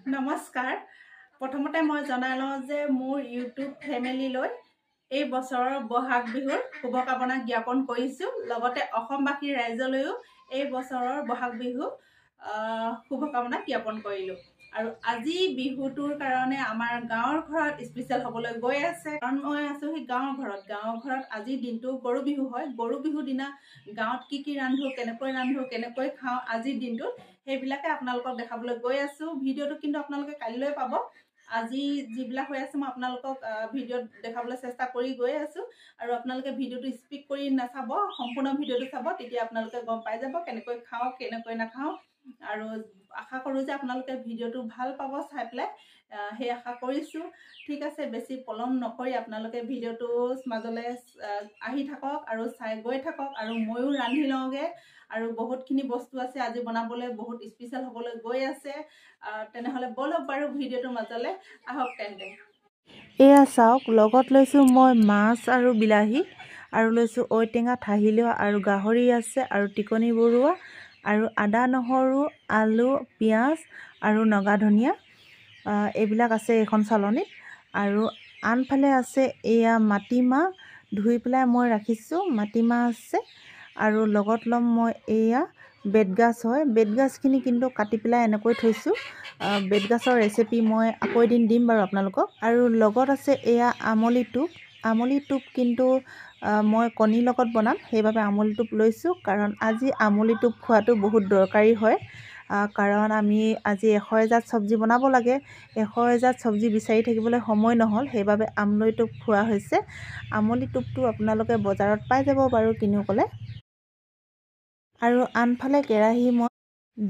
নমস্কাৰ। প্ৰথমতে মই জনাই লওঁ যে মোৰ ইউটিউব ফেমিলিলৈ এই বছৰৰ বহাগ বিহুৰ শুভকামনা জ্ঞাপন কৰিছোঁ। লগতে অসমবাসী ৰাইজলৈও এই বছৰৰ বহাগ বিহু শুভকামনা জ্ঞাপন কৰিলোঁ। আৰু আজি বিহুটোৰ কাৰণে আমাৰ গাঁৱৰ ঘৰত স্পেচিয়েল হ'বলৈ গৈ আছে, কাৰণ মই আছোঁ সেই গাঁৱৰ ঘৰত আজিৰ দিনটো গৰু বিহু হয়। গৰু বিহুৰ দিনা গাঁৱত কি ৰান্ধো, কেনেকৈ খাওঁ আজিৰ দিনটোত সেইবিলাকে আপোনালোকক দেখাবলৈ গৈ আছোঁ। ভিডিঅ'টো কিন্তু আপোনালোকে কালিলৈ পাব। আজি যিবিলাক হৈ আছে মই আপোনালোকক ভিডিঅ'ত দেখাবলৈ চেষ্টা কৰি গৈ আছোঁ। আৰু আপোনালোকে ভিডিঅ'টো স্কিপ কৰি নাচাব, সম্পূৰ্ণ ভিডিঅ'টো চাব, তেতিয়া আপোনালোকে গম পাই যাব কেনেকৈ খাওঁ কেনেকৈ নাখাওঁ। আৰু আশা কৰোঁ যে আপোনালোকে ভিডিঅ'টো ভাল পাব চাই পেলাই, সেই আশা কৰিছোঁ। ঠিক আছে, বেছি পলম নকৰি আপোনালোকে ভিডিঅ'টো মাজলৈ আহি থাকক আৰু চাই গৈ থাকক। আৰু ময়ো ৰান্ধি লওঁগৈ, আৰু বহুতখিনি বস্তু আছে আজি বনাবলৈ, বহুত স্পেচিয়েল হ'বলৈ গৈ আছে। তেনেহ'লে ব'লক বাৰু ভিডিঅ'টোৰ মাজলৈ আহক তেন্তে। এয়া চাওক, লগত লৈছোঁ মই মাছ আৰু বিলাহী, আৰু লৈছোঁ ঔটেঙা, ঠাহিলোৱা আৰু গাহৰি আছে, আৰু টিকনি বৰুৱা, আৰু আদা নহৰু, আলু, পিঁয়াজ আৰু নগা ধনিয়া, এইবিলাক আছে এইখন চালনীত। আৰু আনফালে আছে এয়া মাটিমাহ ধুই পেলাই মই ৰাখিছোঁ, মাটিমাহ আছে। আৰু লগত ল'ম মই এয়া বেতগাজ হয়, বেতগাজখিনি কিন্তু কাটি পেলাই এনেকৈ থৈছোঁ। বেতগাজৰ ৰেচিপি মই আকৌ এদিন দিম বাৰু আপোনালোকক। আৰু লগত আছে এয়া আমলি টোপ। আমলি টোপ কিন্তু মই কণীৰ লগত বনাম, সেইবাবে আমলি টোপ লৈছোঁ। কাৰণ আজি আমলি টোপ খোৱাটো বহুত দৰকাৰী হয়, কাৰণ আমি আজি 100 এজাত চব্জি বনাব লাগে। 100 এজাত চব্জি বিচাৰি থাকিবলৈ সময় নহ'ল, সেইবাবে আমলি টোপ খোৱা হৈছে। আমলি টোপটো আপোনালোকে বজাৰত পাই যাব বাৰু কিনিও ক'লে। আৰু আনফালে কেৰাহী মই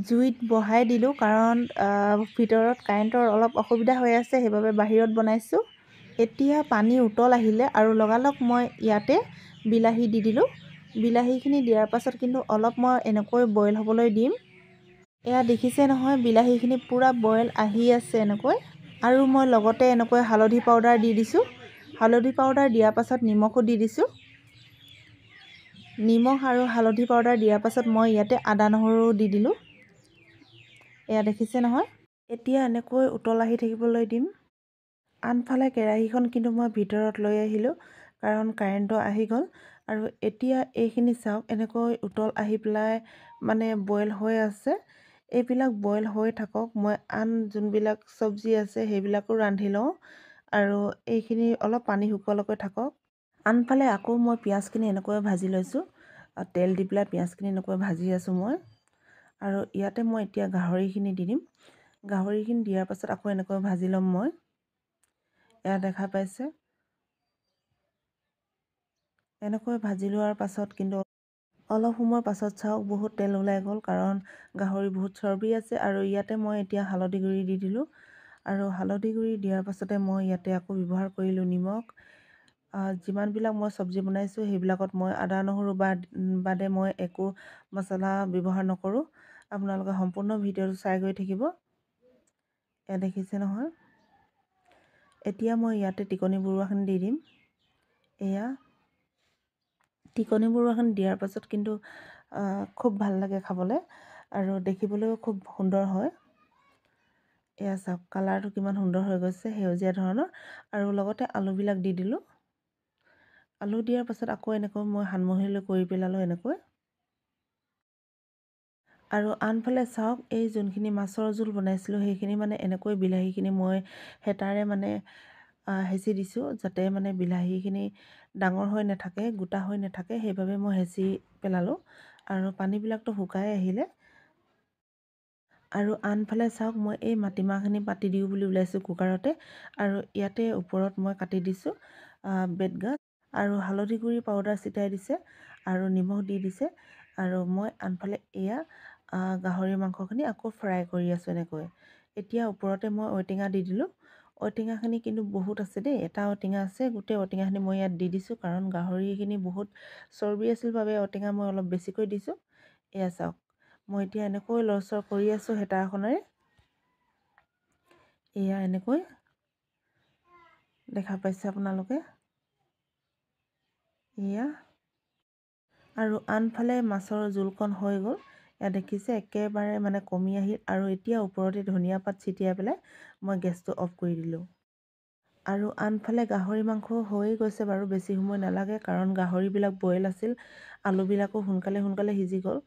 জুইত বহাই দিলোঁ, কাৰণ ভিতৰত কাৰেণ্টৰ অলপ অসুবিধা হৈ আছে, সেইবাবে বাহিৰত বনাইছোঁ। এতিয়া পানী উতল আহিলে আৰু লগালগ মই ইয়াতে বিলাহী দি দিলোঁ। বিলাহীখিনি দিয়াৰ পাছত কিন্তু অলপ মই এনেকৈ বইল হ'বলৈ দিম। এয়া দেখিছে নহয়, বিলাহীখিনি পূৰা বইল আহি আছে এনেকৈ। আৰু মই লগতে এনেকৈ হালধি পাউডাৰ দি দিছোঁ। হালধি পাউডাৰ দিয়াৰ পাছত নিমখো দি দিছোঁ। নিমখ আৰু হালধি পাউডাৰ দিয়াৰ পাছত মই ইয়াতে আদা নহৰু দি দিলোঁ। এয়া দেখিছে নহয়। এতিয়া এনেকৈ উতল আহি থাকিবলৈ দিম। আনফালে কেৰাহীখন কিন্তু মই ভিতৰত লৈ আহিলোঁ, কাৰণ কাৰেণ্টটো আহি গ'ল। আৰু এতিয়া এইখিনি চাওক, এনেকৈ উতল আহি পেলাই মানে বইল হৈ আছে। এইবিলাক বইল হৈ থাকক, মই আন যোনবিলাক চব্জি আছে সেইবিলাকো ৰান্ধি লওঁ। আৰু এইখিনি অলপ পানী শুকোৱালৈকে থাকক। আনফালে আকৌ মই পিঁয়াজখিনি এনেকৈ ভাজি লৈছোঁ, তেল দি পেলাই পিঁয়াজখিনি এনেকৈ ভাজি আছোঁ মই। আৰু ইয়াতে মই এতিয়া গাহৰিখিনি দি দিম। গাহৰিখিনি দিয়াৰ পাছত আকৌ এনেকৈ ভাজি ল'ম মই। এয়া দেখা পাইছে, এনেকৈ ভাজি লোৱাৰ পাছত কিন্তু অলপ সময়ৰ পাছত চাওক, বহুত তেল ওলাই গ'ল, কাৰণ গাহৰি বহুত চৰ্বি আছে। আৰু ইয়াতে মই এতিয়া হালধি গুড়ি দি দিলোঁ। আৰু হালধি গুড়ি দিয়াৰ পাছতে মই ইয়াতে আকৌ ব্যৱহাৰ কৰিলোঁ নিমখ। যিমানবিলাক মই চব্জি বনাইছোঁ সেইবিলাকত মই আদা নহৰু বাদে মই একো মছলা ব্যৱহাৰ নকৰোঁ। আপোনালোকে সম্পূৰ্ণ ভিডিঅ'টো চাই গৈ থাকিব। এয়া দেখিছে নহয়। এতিয়া মই ইয়াতে টিকনি বৰুৱাখিনি দি দিম। এয়া টিকনি বৰুৱাখিনি দিয়াৰ পাছত কিন্তু খুব ভাল লাগে খাবলৈ, আৰু দেখিবলৈও খুব সুন্দৰ হয়। এয়া চাওক, কালাৰটো কিমান সুন্দৰ হৈ গৈছে, সেউজীয়া ধৰণৰ। আৰু লগতে আলুবিলাক দি দিলোঁ। আলু দিয়াৰ পাছত আকৌ এনেকৈ মই সানমহলীয়ালৈ কৰি পেলালোঁ এনেকৈ। আৰু আনফালে চাওক, এই যোনখিনি মাছৰ জোল বনাইছিলোঁ সেইখিনি মানে এনেকৈ বিলাহীখিনি মই হেতাৰে মানে হেঁচি দিছোঁ, যাতে মানে বিলাহীখিনি ডাঙৰ হৈ নাথাকে, গোটা হৈ নাথাকে, সেইবাবে মই হেঁচি পেলালোঁ। আৰু পানীবিলাকতো শুকাই আহিলে। আৰু আনফালে চাওক, মই এই মাটিমাহখিনি পাতি দিওঁ বুলি ওলাইছোঁ কুকাৰতে। আৰু ইয়াতে ওপৰত মই কাটি দিছোঁ বেতগাজ, আৰু হালধি গুড়ি পাউডাৰ ছিটাই দিছে, আৰু নিমখ দি দিছে। আৰু মই আনফালে এয়া গাহৰি মাংসখিনি আকৌ ফ্ৰাই কৰি আছোঁ এনেকৈ। এতিয়া ওপৰতে মই ঔটেঙা দি দিলোঁ। ঔটেঙাখিনি কিন্তু বহুত আছে দেই, এটা ঔটেঙা আছে, গোটেই ঔটেঙাখিনি মই ইয়াত দি দিছোঁ, কাৰণ গাহৰিখিনি বহুত চৰ্বি আছিল বাবে ঔটেঙা মই অলপ বেছিকৈ দিছোঁ। এয়া চাওক, মই এতিয়া এনেকৈ লৰচৰ কৰি আছোঁ হেতাখনেৰে। এয়া এনেকৈ দেখা পাইছে আপোনালোকে। এয়া, আৰু আনফালে মাছৰ জোলকণ হৈ গ'ল। ইয়াত দেখিছে একেবাৰে মানে কমি আহিল আৰু এতিয়া ওপৰতে ধনিয়া পাত ছিটিয়াই পেলাই মই গেছটো অফ কৰি দিলোঁ। আৰু আনফালে গাহৰি মাংস হৈয়ে গৈছে বাৰু, বেছি সময় নালাগে কাৰণ গাহৰিবিলাক বইল আছিল, আলুবিলাকো সোনকালে সিজি গ'ল।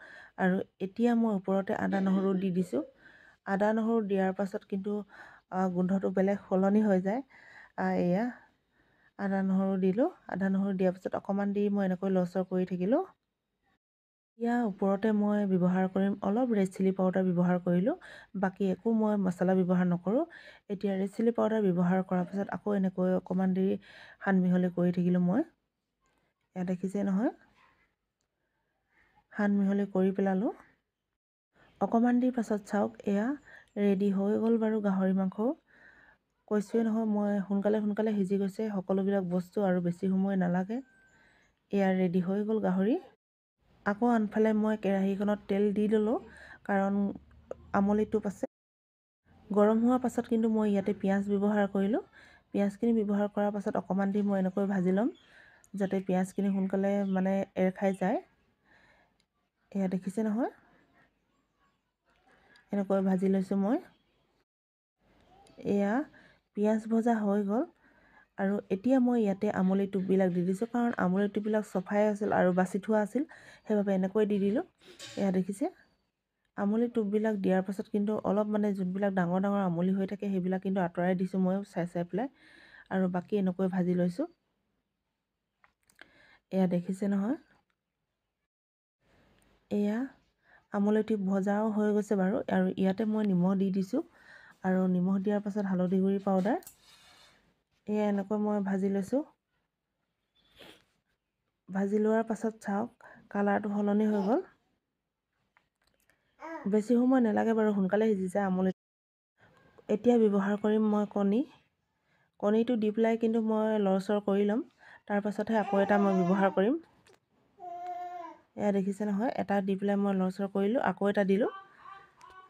আৰু এতিয়া মই ওপৰতে আদা নহৰু দি দিছোঁ। আদা নহৰু দিয়াৰ পাছত কিন্তু গোন্ধটো বেলেগ সলনি হৈ যায়। এয়া আদা নহৰু দিলোঁ। আদা নহৰু দিয়াৰ পাছত অকণমান দি মই এনেকৈ লৰচৰ কৰি থাকিলোঁ। ইয়াৰ ওপৰতে মই ব্যৱহাৰ কৰিম অলপ ৰেড চিলি পাউডাৰ ব্যৱহাৰ কৰিলোঁ, বাকী একো মই মছলা ব্যৱহাৰ নকৰোঁ। এতিয়া ৰেড চিলি পাউডাৰ ব্যৱহাৰ কৰাৰ পাছত আকৌ এনেকৈ অকণমান দেৰি সানমিহলি কৰি থাকিলোঁ মই। ইয়াত দেখিছে নহয়, সানমিহলি কৰি পেলালোঁ। অকণমান দেৰি পাছত চাওক, এয়া ৰেডি হৈ গ'ল বাৰু গাহৰি মাংস। কৈছোৱে নহয় মই, সোনকালে সিজি গৈছে সকলোবিলাক বস্তু আৰু বেছি সময় নালাগে। এয়া ৰেডি হৈ গ'ল গাহৰি। আকৌ আনফালে মই কেৰাহীখনত তেল দি ল'লোঁ কাৰণ আমলি টোপ আছে। গৰম হোৱাৰ পাছত কিন্তু মই ইয়াতে পিঁয়াজ ব্যৱহাৰ কৰিলোঁ। পিঁয়াজখিনি ব্যৱহাৰ কৰাৰ পাছত অকণমান দেৰি মই এনেকৈ ভাজি ল'ম যাতে পিঁয়াজখিনি সোনকালে মানে এৰ খাই যায়। এয়া দেখিছে নহয়, এনেকৈ ভাজি লৈছোঁ মই। এয়া পিঁয়াজ ভজা হৈ গ'ল আৰু এতিয়া মই ইয়াতে আমলি টোপবিলাক দি দিছোঁ কাৰণ আমলি টোপবিলাক চফাই আছিল আৰু বাছি থোৱা আছিল, সেইবাবে এনেকৈ দি দিলোঁ। এয়া দেখিছে, আমলি টোপবিলাক দিয়াৰ পাছত কিন্তু অলপ মানে যোনবিলাক ডাঙৰ আমলি হৈ থাকে সেইবিলাক কিন্তু আঁতৰাই দিছোঁ মই চাই পেলাই, আৰু বাকী এনেকৈ ভাজি লৈছোঁ। এয়া দেখিছে নহয়, এয়া আমলি টোপ ভজাও হৈ গৈছে বাৰু। আৰু ইয়াতে মই নিমখ দি দিছোঁ আৰু নিমখ দিয়াৰ পাছত হালধি গুড়ি পাউডাৰ। এয়া এনেকৈ মই ভাজি লৈছোঁ। ভাজি লোৱাৰ পাছত চাওক কালাৰটো সলনি হৈ গ'ল। বেছি সময় নালাগে বাৰু, সোনকালে সিজি যায় আমলি। এতিয়া ব্যৱহাৰ কৰিম মই কণীটো দি পেলাই কিন্তু মই লৰচৰ কৰি ল'ম, তাৰ পাছতহে আকৌ এটা মই ব্যৱহাৰ কৰিম। এয়া দেখিছে নহয়, এটা দি পেলাই মই লৰচৰ কৰিলোঁ, আকৌ এটা দিলোঁ।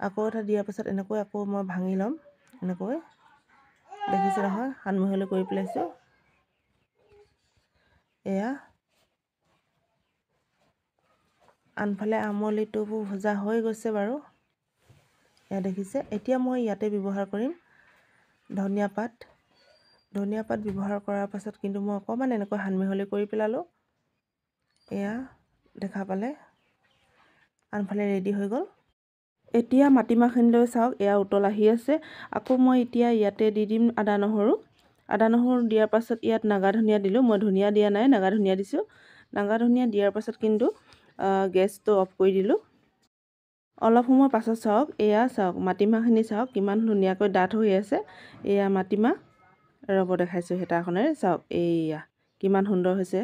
আকৌ এটা দিয়াৰ পাছত এনেকৈ আকৌ মই ভাঙি ল'ম, এনেকৈ দেখিছে নহয়, সানমিহলি কৰি পেলাইছোঁ। এয়া আনফালে আমলিটো ভজা হৈ গৈছে বাৰু। এয়া দেখিছে, এতিয়া মই ইয়াতে ব্যৱহাৰ কৰিম ধনিয়া পাত। ধনিয়া পাত ব্যৱহাৰ কৰাৰ পাছত কিন্তু মই অকণমান এনেকৈ সানমিহলি কৰি পেলালোঁ। এয়া দেখা পালে আনফালে ৰেডি হৈ গ'ল। এতিয়া মাটিমাহখিনিলৈ চাওক, এয়া উতল আহি আছে। আকৌ মই এতিয়া ইয়াতে দি দিম আদা নহৰু। আদা নহৰু দিয়াৰ পাছত ইয়াত নাগা ধনিয়া দিলোঁ, মই ধনিয়া দিয়া নাই, নাগা ধনিয়া দিছোঁ। নাগা ধনিয়া দিয়াৰ পাছত কিন্তু গেছটো অফ কৰি দিলোঁ। অলপ সময় পাছত চাওক, এয়া চাওক মাটিমাহখিনি চাওক কিমান ধুনীয়াকৈ ডাঠ হৈ আছে। এয়া মাটিমাহ, ৰ'ব দেখাইছোঁ হেতাখনেৰে, চাওক এয়া কিমান সুন্দৰ হৈছে।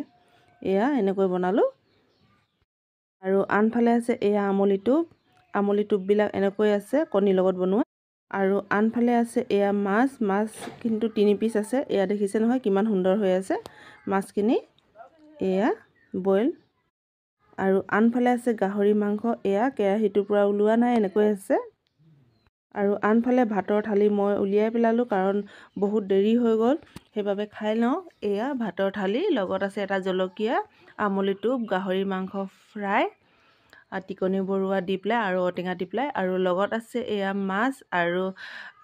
এয়া এনেকৈ বনালোঁ। আৰু আনফালে আছে এয়া আমলি টোপবিলাক এনেকৈ আছে কণীৰ লগত বনোৱা। আৰু আনফালে আছে এয়া মাছ কিন্তু 3 পিচ আছে। এয়া দেখিছে নহয় কিমান সুন্দৰ হৈ আছে মাছখিনি, এয়া বইল। আৰু আনফালে আছে গাহৰি মাংস, এয়া কেৰাহীটোৰ পৰা ওলোৱা নাই, এনেকৈ আছে। আৰু আনফালে ভাতৰ থালি মই উলিয়াই পেলালোঁ কাৰণ বহুত দেৰি হৈ গ'ল, সেইবাবে খাই লওঁ। এয়া ভাতৰ থালি, লগত আছে এটা জলকীয়া, আমলি টোপ, গাহৰি মাংস ফ্ৰাই, টিকনি বৰুৱা দি পেলাই আৰু ঔটেঙা দি পেলাই, আৰু লগত আছে এয়া মাছ, আৰু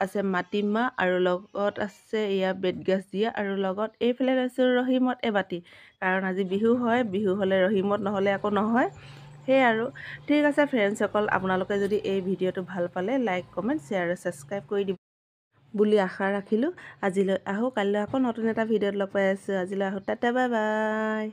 আছে মাটিমাহ, আৰু লগত আছে এয়া বেতগাজ দিয়া, আৰু লগত এইফালে লৈছোঁ ৰহিমত এবাটি, কাৰণ আজি বিহু হয়, বিহু হ'লে ৰহিমত নহ'লে আকৌ নহয়। সেয়ে আৰু ঠিক আছে ফ্ৰেণ্ডছসকল, আপোনালোকে যদি এই ভিডিঅ'টো ভাল পালে লাইক, কমেণ্ট, শ্বেয়াৰ আৰু ছাবস্ক্ৰাইব কৰি দিব বুলি আশা ৰাখিলোঁ। আজিলৈ আহোঁ, কাইলৈ আকৌ নতুন এটা ভিডিঅ'ত লগ পাই আছোঁ। আজিলৈ আহোঁ, টাটা বাই বাই।